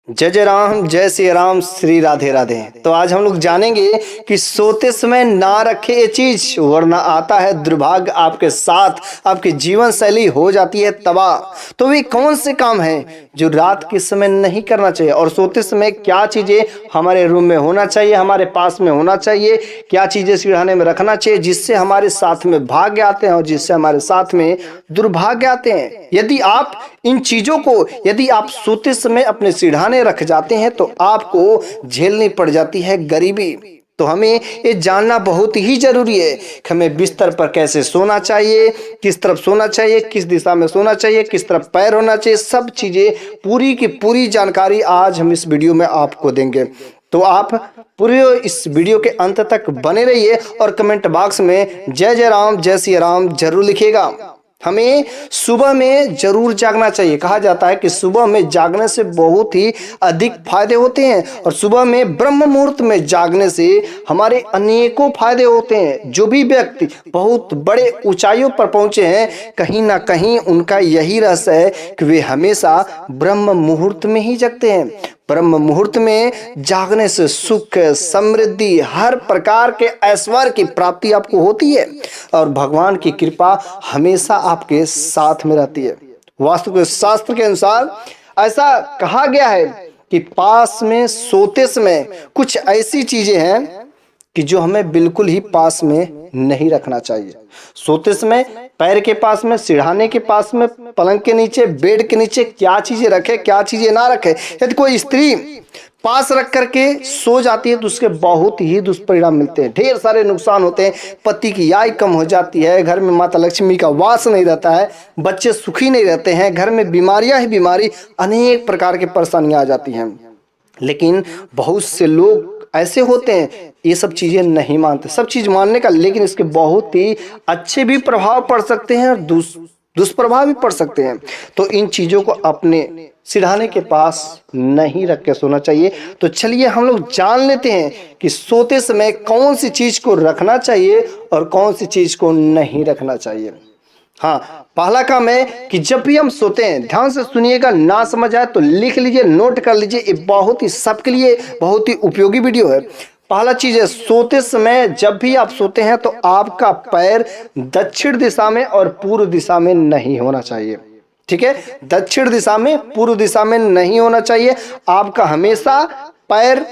जय जय राम, जय श्री राम, श्री राधे राधे। तो आज हम लोग जानेंगे कि सोते समय ना रखे ये चीज, वरना आता है दुर्भाग्य आपके साथ, आपकी जीवन शैली हो जाती है तबाह। तो वे कौन से काम हैं जो रात के समय नहीं करना चाहिए, और सोते समय क्या चीजें हमारे रूम में होना चाहिए, हमारे पास में होना चाहिए, क्या चीजें सिरहाने में रखना चाहिए जिससे हमारे साथ में भाग्य आते हैं और जिससे हमारे साथ में दुर्भाग्य आते हैं। यदि आप सोते समय अपने सिरहाने रख जाते हैं तो आपको झेलनी पड़ जाती है गरीबी। तो हमें ये जानना बहुत ही जरूरी है कि हमें बिस्तर पर कैसे सोना चाहिए, किस तरफ सोना चाहिए, किस दिशा में सोना चाहिए, किस तरफ पैर होना चाहिए। सब चीजें पूरी की पूरी जानकारी आज हम इस वीडियो में आपको देंगे। तो आप पूरे इस वीडियो के अंत तक बने रहिए और कमेंट बॉक्स में जय जय राम, जय श्री राम जरूर लिखिएगा। हमें सुबह में जरूर जागना चाहिए। कहा जाता है कि सुबह में जागने से बहुत ही अधिक फायदे होते हैं, और सुबह में ब्रह्म मुहूर्त में जागने से हमारे अनेकों फायदे होते हैं। जो भी व्यक्ति बहुत बड़े ऊंचाइयों पर पहुंचे हैं, कहीं ना कहीं उनका यही रहस्य है कि वे हमेशा ब्रह्म मुहूर्त में ही जगते हैं। ब्रह्म मुहूर्त में जागने से सुख, समृद्धि, हर प्रकार के ऐश्वर्य की प्राप्ति आपको होती है, और भगवान की कृपा हमेशा आपके साथ में रहती है। वास्तु शास्त्र के अनुसार ऐसा कहा गया है कि पास में सोते समय कुछ ऐसी चीजें हैं कि जो हमें बिल्कुल ही पास में नहीं रखना चाहिए। सोते समय पैर के पास में, सिरहाने के पास में, पलंग के नीचे, बेड के नीचे क्या चीजें रखे, क्या चीजें ना रखे। यदि कोई स्त्री पास रख करके सो जाती है तो उसके बहुत ही दुष्परिणाम मिलते हैं, ढेर सारे नुकसान होते हैं। पति की आय कम हो जाती है, घर में माता लक्ष्मी का वास नहीं रहता है, बच्चे सुखी नहीं रहते हैं, घर में बीमारियां ही बीमारी, अनेक प्रकार की परेशानियां आ जाती हैं। लेकिन बहुत से लोग ऐसे होते हैं, ये सब चीजें नहीं मानते। सब चीज मानने का, लेकिन इसके बहुत ही अच्छे भी प्रभाव पड़ सकते हैं और दुष्प्रभाव भी पड़ सकते हैं। तो इन चीजों को अपने सिरहाने के पास नहीं रख के सोना चाहिए। तो चलिए हम लोग जान लेते हैं कि सोते समय कौन सी चीज को रखना चाहिए और कौन सी चीज को नहीं रखना चाहिए। हाँ, पहला काम है कि जब भी हम सोते हैं, ध्यान से सुनिएगा, ना समझ आए तो लिख लीजिए, नोट कर लीजिए। ये बहुत ही सबके लिए बहुत ही उपयोगी वीडियो है। पहला चीज है, सोते समय जब भी आप सोते हैं तो आपका पैर दक्षिण दिशा में और पूर्व दिशा में नहीं होना चाहिए। ठीक है, दक्षिण दिशा में, पूर्व दिशा में नहीं होना चाहिए। आपका हमेशा पैर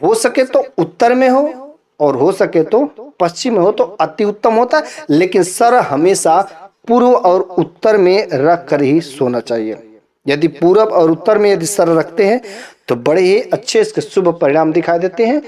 हो सके तो उत्तर में हो और हो सके तो पश्चिम में हो तो अति उत्तम होता है, लेकिन सर हमेशा पूर्व और उत्तर में रख कर ही सोना चाहिए। यदि पूर्व और उत्तर में यदि सर रखते हैं तो बड़े ही अच्छे इसके शुभ परिणाम दिखाई देते हैं।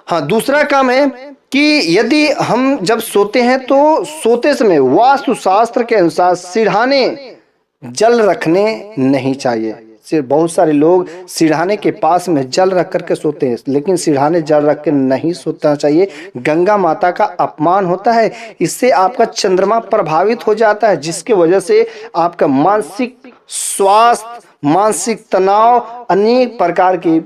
हाँ, दूसरा काम है कि यदि हम जब सोते हैं तो सोते समय वास्तु शास्त्र के अनुसार सिरहाने जल रखने नहीं चाहिए। बहुत सारे लोग सिरहाने के पास में जल रख करके सोते हैं, लेकिन सिरहाने जल रख के नहीं सोना चाहिए। गंगा माता का अपमान होता है, इससे आपका चंद्रमा प्रभावित हो जाता है, जिसके वजह से आपका मानसिक स्वास्थ्य, मानसिक तनाव, अनेक प्रकार की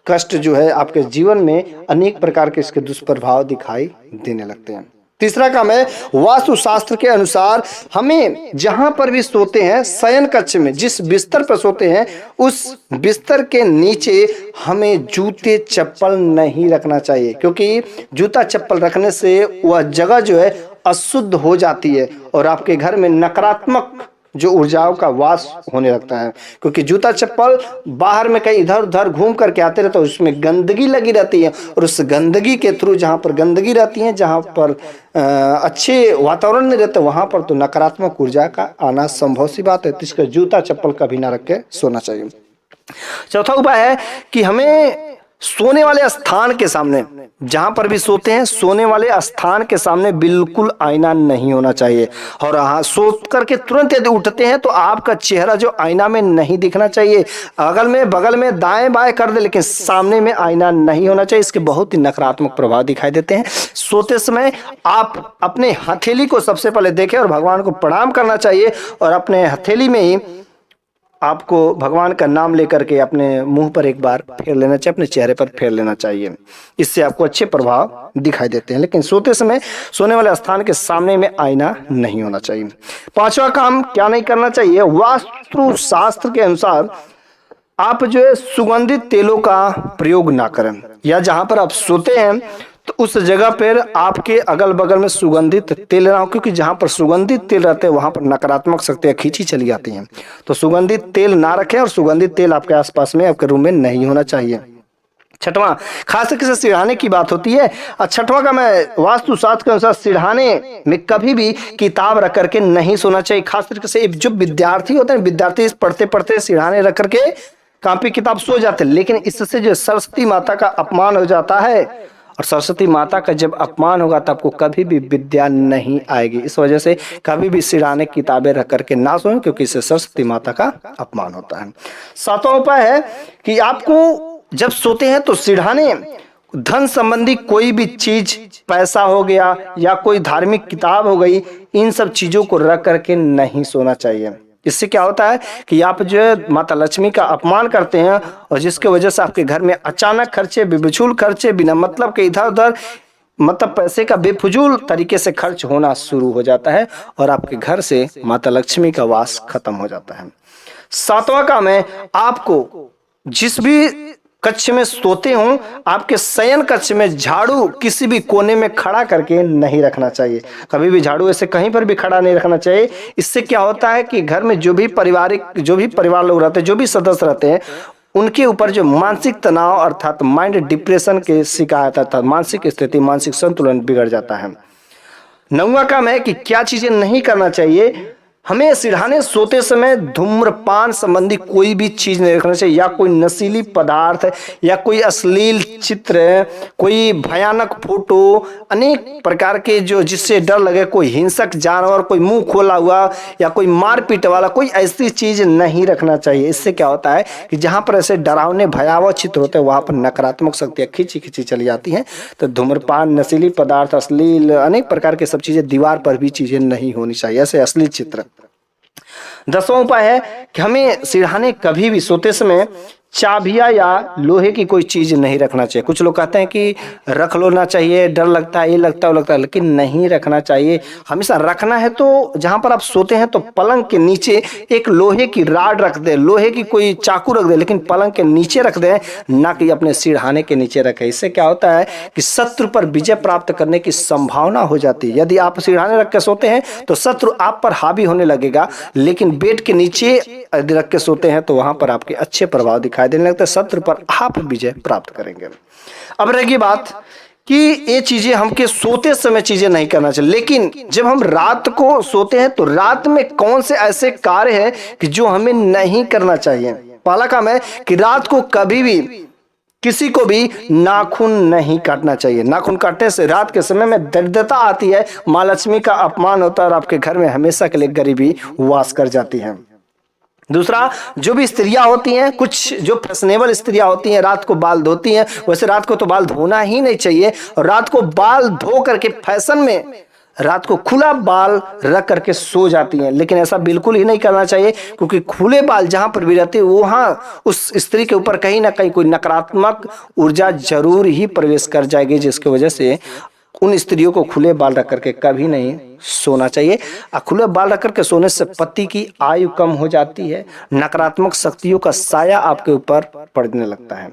कष्ट जो है आपके जीवन में अनेक प्रकार के इसके दुष्प्रभाव दिखाई देने लगते हैं। तीसरा काम है, वास्तु शास्त्र के अनुसार हमें जहां पर भी सोते हैं, शयन कक्ष में जिस बिस्तर पर सोते हैं, उस बिस्तर के नीचे हमें जूते चप्पल नहीं रखना चाहिए, क्योंकि जूता चप्पल रखने से वह जगह जो है अशुद्ध हो जाती है और आपके घर में नकारात्मक जो ऊर्जाओं का वास होने लगता है। क्योंकि जूता चप्पल बाहर में कहीं इधर उधर घूम करके आते रहते हैं, उसमें गंदगी लगी रहती है, और उस गंदगी के थ्रू, जहाँ पर गंदगी रहती है, जहाँ पर अच्छे वातावरण नहीं रहते, वहाँ पर तो नकारात्मक ऊर्जा का आना संभव सी बात है। तो इसका जूता चप्पल कभी ना रख के सोना चाहिए। चौथा उपाय है कि हमें सोने वाले स्थान के सामने, जहां पर भी सोते हैं, सोने वाले स्थान के सामने बिल्कुल आईना नहीं होना चाहिए। और हाँ, सो करके तुरंत यदि उठते हैं तो आपका चेहरा जो आईना में नहीं दिखना चाहिए। अगल में बगल में दाएं बाएं कर दे, लेकिन सामने में आईना नहीं होना चाहिए। इसके बहुत ही नकारात्मक प्रभाव दिखाई देते हैं। सोते समय आप अपने हथेली को सबसे पहले देखें और भगवान को प्रणाम करना चाहिए, और अपने हथेली में ही आपको भगवान का नाम लेकर के अपने मुंह पर एक बार फेर लेना चाहिए, अपने चेहरे पर फेर लेना चाहिए। इससे आपको अच्छे प्रभाव दिखाई देते हैं। लेकिन सोते समय सोने वाले स्थान के सामने में आईना नहीं होना चाहिए। पांचवा काम क्या नहीं करना चाहिए, वास्तु शास्त्र के अनुसार आप जो है सुगंधित तेलों का प्रयोग ना करें, या जहां पर आप सोते हैं तो उस जगह पर आपके अगल बगल में सुगंधित तेल ना हो, क्योंकि जहां पर सुगंधित तेल रहते हैं वहां पर नकारात्मक शक्तियां खींची चली जाती हैं। तो सुगंधित तेल ना रखें और सुगंधित तेल आपके आसपास में, आपके रूम में नहीं होना चाहिए। छठवां, खास करके सिरहाने की बात होती है। और छठवां का, मैं वास्तुशास्त्र के अनुसार सिरहाने में कभी भी किताब रख करके नहीं सोना चाहिए। खास तरीके से जो विद्यार्थी होते हैं, विद्यार्थी पढ़ते पढ़ते सिरहाने रख करके कॉपी किताब सो जाते हैं, लेकिन इससे जो सरस्वती माता का अपमान हो जाता है, और सरस्वती माता का जब अपमान होगा तो आपको कभी भी विद्या नहीं आएगी। इस वजह से कभी भी सिरहाने किताबें रख करके ना सोएं, क्योंकि इससे सरस्वती माता का अपमान होता है। सातवां उपाय है कि आपको जब सोते हैं तो सिरहाने धन संबंधी कोई भी चीज, पैसा हो गया या कोई धार्मिक किताब हो गई, इन सब चीजों को रख करके नहीं सोना चाहिए। इससे क्या होता है कि आप जो है माता लक्ष्मी का अपमान करते हैं, और जिसके वजह से आपके घर में अचानक खर्चे, बेफिजूल खर्चे, बिना मतलब के इधर उधर, मतलब पैसे का बेफिजूल तरीके से खर्च होना शुरू हो जाता है, और आपके घर से माता लक्ष्मी का वास खत्म हो जाता है। सातवां काम है, आपको जिस भी कक्ष में सोते हो, आपके शयन कक्ष में झाड़ू किसी भी कोने में खड़ा करके नहीं रखना चाहिए। कभी भी झाड़ू ऐसे कहीं पर भी खड़ा नहीं रखना चाहिए। इससे क्या होता है कि घर में जो भी परिवार लोग रहते हैं, जो भी सदस्य रहते हैं, उनके ऊपर जो मानसिक तनाव अर्थात माइंड डिप्रेशन के शिकायत, अर्थात मानसिक स्थिति, मानसिक संतुलन बिगड़ जाता है। नौवां काम है कि क्या चीजें नहीं करना चाहिए। हमें सिरहाने सोते समय धूम्रपान संबंधी कोई भी चीज नहीं रखना चाहिए, या कोई नशीली पदार्थ, या कोई अश्लील चित्र, कोई भयानक फोटो, अनेक प्रकार के जो जिससे डर लगे, कोई हिंसक जानवर, कोई मुंह खोला हुआ या कोई मारपीट वाला, कोई ऐसी चीज नहीं रखना चाहिए। इससे क्या होता है कि जहां पर ऐसे डरावने भयावह चित्र होते हैं वहां पर नकारात्मक शक्तियां खींची खींची चली जाती हैं। तो धूम्रपान, नशीली पदार्थ, अश्लील, अनेक प्रकार के सब चीजें, दीवार पर भी चीजें नहीं होनी चाहिए, ऐसे अश्लील चित्र। 10वां उपाय है कि हमें सिरहाने कभी भी सोते समय चाबियां या लोहे की कोई चीज नहीं रखना चाहिए। कुछ लोग कहते हैं कि रख लो ना चाहिए, डर लगता है, ये लगता है वो लगता है, लेकिन नहीं रखना चाहिए। हमेशा रखना है तो जहां पर आप सोते हैं तो पलंग के नीचे एक लोहे की राड रख दे, लोहे की कोई चाकू रख दे, लेकिन पलंग के नीचे रख दे, ना कि अपने सिरहाने के नीचे रखे। इससे क्या होता है कि शत्रु पर विजय प्राप्त करने की संभावना हो जाती है। यदि आप सिरहाने रख के सोते हैं तो शत्रु आप पर हावी होने लगेगा, लेकिन बेड के नीचे यदि रख के सोते हैं तो वहां पर आपके अच्छे प्रभाव दिखाई देने लगता है, शत्रु पर आप विजय प्राप्त करेंगे। अब रहेगी बात कि ये चीजें हमके सोते समय चीजें नहीं करना चाहिए, लेकिन जब हम रात को सोते हैं तो रात में कौन से ऐसे कार्य हैं कि जो हमें नहीं करना चाहिए। पहला काम है कि रात को कभी भी किसी को भी नाखून नहीं काटना चाहिए। नाखून काटने से रात के समय में दरिद्रता आती है, माँ लक्ष्मी का अपमान होता है और आपके घर में हमेशा के लिए गरीबी वास कर जाती है। दूसरा, जो भी स्त्रियां होती हैं, कुछ जो फैशनेबल स्त्रियां होती हैं, रात को बाल धोती हैं, वैसे रात को तो बाल धोना ही नहीं चाहिए, और रात को बाल धो करके फैशन में रात को खुला बाल रख करके सो जाती हैं, लेकिन ऐसा बिल्कुल ही नहीं करना चाहिए, क्योंकि खुले बाल जहां पर भी रहते हैं वहां उस स्त्री के ऊपर कहीं ना कहीं कोई नकारात्मक ऊर्जा जरूर ही प्रवेश कर जाएगी, जिसकी वजह से उन स्त्रियों को खुले बाल रख करके कभी नहीं सोना चाहिए। खुले बाल रख करके सोने से पति की आयु कम हो जाती है, नकारात्मक शक्तियों का साया आपके ऊपर पड़ने लगता है।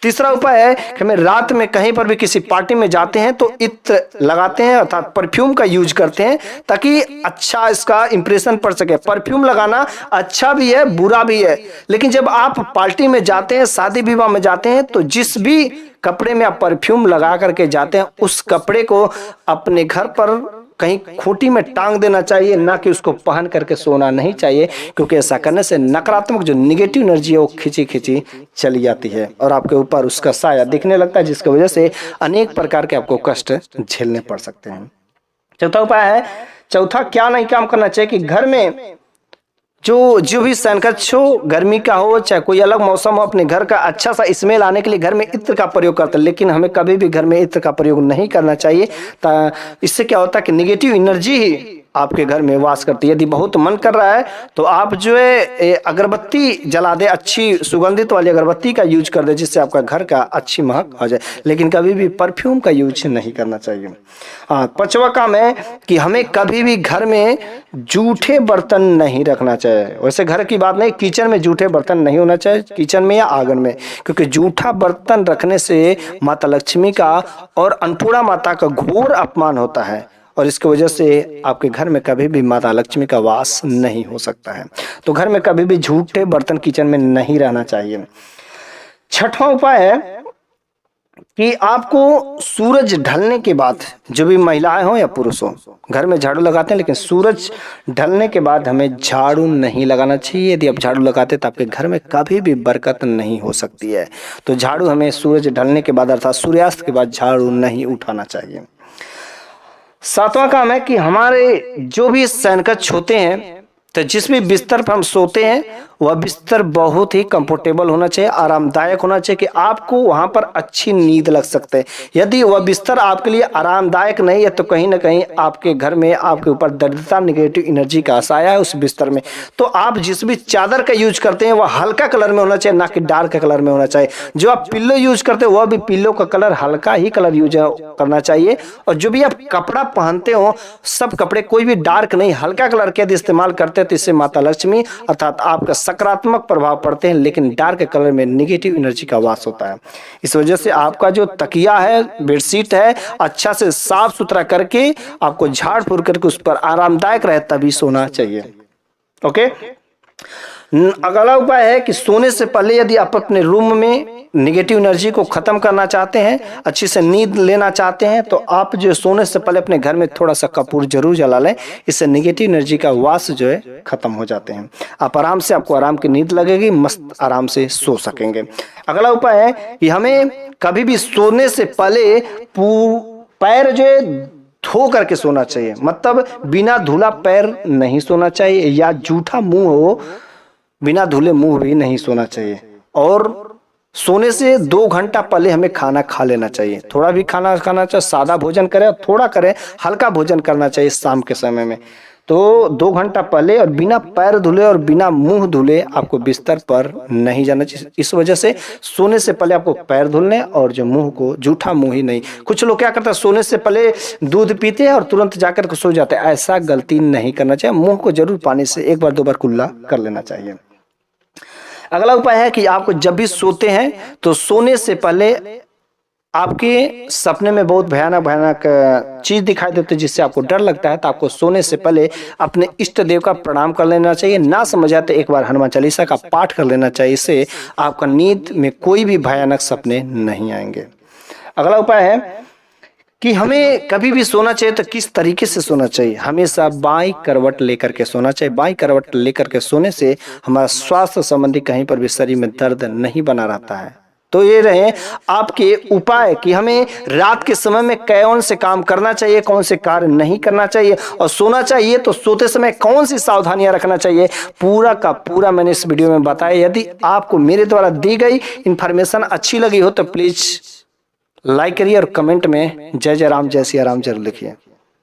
तीसरा उपाय है कि हमें रात में कहीं पर भी किसी पार्टी में जाते हैं तो इत्र लगाते हैं, अर्थात परफ्यूम का यूज करते हैं, ताकि अच्छा इसका इंप्रेशन पड़ सके। परफ्यूम लगाना अच्छा भी है, बुरा भी है, लेकिन जब आप पार्टी में जाते हैं, शादी विवाह में जाते हैं, तो जिस भी कपड़े में आप परफ्यूम लगा करके जाते हैं उस कपड़े को अपने घर पर कहीं खूंटी में टांग देना चाहिए, ना कि उसको पहन करके सोना नहीं चाहिए, क्योंकि ऐसा करने से नकारात्मक जो नेगेटिव एनर्जी है वो खिंची खिंची चली जाती है और आपके ऊपर उसका साया दिखने लगता है, जिसकी वजह से अनेक प्रकार के आपको कष्ट झेलने पड़ सकते हैं। चौथा उपाय है, चौथा क्या नहीं काम करना चाहिए कि घर में जो भी सनकक्ष हो, गर्मी का हो चाहे कोई अलग मौसम हो, अपने घर का अच्छा सा स्मेल आने के लिए घर में इत्र का प्रयोग करते हैं, लेकिन हमें कभी भी घर में इत्र का प्रयोग नहीं करना चाहिए। इससे क्या होता है कि नेगेटिव एनर्जी ही आपके घर में वास करती है। यदि बहुत मन कर रहा है तो आप जो है अगरबत्ती जला दे, अच्छी सुगंधित वाली अगरबत्ती का यूज कर दे, जिससे आपका घर का अच्छी महक आ जाए। लेकिन कभी भी परफ्यूम का यूज नहीं करना चाहिए। हाँ, पांचवा काम है कि हमें कभी भी घर में जूठे बर्तन नहीं रखना चाहिए। वैसे घर की बात नहीं, किचन में जूठे बर्तन नहीं होना चाहिए, किचन में या आंगन में, क्योंकि जूठा बर्तन रखने से माता लक्ष्मी का और अन्नपूर्णा माता का घोर अपमान होता है और इसकी वजह से आपके घर में कभी भी माता लक्ष्मी का वास नहीं हो सकता है। तो घर में कभी भी झूठे बर्तन किचन में नहीं रहना चाहिए। छठवां उपाय है कि आपको सूरज ढलने के बाद, जो भी महिलाएं हो या पुरुष हो, घर में झाड़ू लगाते हैं, लेकिन सूरज ढलने के बाद हमें झाड़ू नहीं लगाना चाहिए। यदि आप झाड़ू लगाते हैं तो आपके घर में कभी भी बरकत नहीं हो सकती है। तो झाड़ू हमें सूरज ढलने के बाद अर्थात सूर्यास्त के बाद झाड़ू नहीं उठाना चाहिए। सातवां काम है कि हमारे जो भी शयनकक्ष होते हैं, तो जिस भी बिस्तर पर हम सोते हैं वह बिस्तर बहुत ही कंफर्टेबल होना चाहिए, आरामदायक होना चाहिए कि आपको वहां पर अच्छी नींद लग सकते हैं। यदि वह बिस्तर आपके लिए आरामदायक नहीं है तो कहीं ना कहीं आपके घर में आपके ऊपर दरिद्रता, निगेटिव एनर्जी का साया है उस बिस्तर में। तो आप जिस भी चादर का यूज करते हैं वह हल्का कलर में होना चाहिए, ना कि डार्क कलर में होना चाहिए। जो आप पिल्लो यूज करते हैं वह भी पिल्लो का कलर हल्का ही कलर यूज करना चाहिए। और जो भी आप कपड़ा पहनते हो, सब कपड़े कोई भी डार्क नहीं, हल्का कलर के यदि इस्तेमाल करते हैं तो इससे माता लक्ष्मी अर्थात आपका सकारात्मक प्रभाव पड़ते हैं, लेकिन डार्क कलर में नेगेटिव एनर्जी का वास होता है। इस वजह से आपका जो तकिया है, बेडशीट है, अच्छा से साफ सुथरा करके आपको झाड़ फूक करके उस पर आरामदायक रहे तभी सोना चाहिए। ओके। अगला उपाय है कि सोने से पहले यदि आप अपने रूम में निगेटिव एनर्जी को खत्म करना चाहते हैं, अच्छी से नींद लेना चाहते हैं, तो आप जो सोने से पहले अपने घर में थोड़ा सा कपूर जरूर जला लें। इससे निगेटिव एनर्जी का वास जो है खत्म हो जाते हैं। आप आराम से, आपको आराम की नींद लगेगी, मस्त आराम से सो सकेंगे। अगला उपाय है कि हमें कभी भी सोने से पहले पैर जो है धो करके सोना चाहिए। मतलब बिना धुला पैर नहीं सोना चाहिए, या जूठा मुंह हो, बिना धुले मुंह भी नहीं सोना चाहिए। और सोने से 2 घंटा पहले हमें खाना खा लेना चाहिए। थोड़ा भी खाना खाना चाहिए, सादा भोजन करें, थोड़ा करें, हल्का भोजन करना चाहिए शाम के समय में। तो 2 घंटा पहले और बिना पैर धुले और बिना मुंह धुले आपको बिस्तर पर नहीं जाना चाहिए। इस वजह से सोने से पहले आपको पैर धुलने और जो मुंह को, जूठा मुंह ही नहीं। कुछ लोग क्या करते हैं, सोने से पहले दूध पीते हैं और तुरंत जाकर के सो जाते हैं। ऐसा गलती नहीं करना चाहिए। मुंह को जरूर पानी से 1 बार 2 बार कुल्ला कर लेना चाहिए। अगला उपाय है कि आपको जब भी सोते हैं तो सोने से पहले आपके सपने में बहुत भयानक भयानक चीज दिखाई देती है, जिससे आपको डर लगता है, तो आपको सोने से पहले अपने इष्ट देव का प्रणाम कर लेना चाहिए। ना समझ आए तो 1 बार हनुमान चालीसा का पाठ कर लेना चाहिए। इससे आपका नींद में कोई भी भयानक सपने नहीं आएंगे। अगला उपाय है कि हमें कभी भी सोना चाहिए तो किस तरीके से सोना चाहिए। हमेशा बाईं करवट लेकर के सोना चाहिए। बाईं करवट लेकर के सोने से हमारा स्वास्थ्य संबंधी कहीं पर भी शरीर में दर्द नहीं बना रहता है। तो ये रहे आपके उपाय कि हमें रात के समय में कौन से काम करना चाहिए, कौन से कार्य नहीं करना चाहिए, और सोना चाहिए तो सोते समय कौन सी सावधानियां रखना चाहिए। पूरा का पूरा मैंने इस वीडियो में बताया। यदि आपको मेरे द्वारा दी गई इंफॉर्मेशन अच्छी लगी हो तो प्लीज लाइक करिए और कमेंट में जय जय राम, जय सिया राम जरूर लिखिए।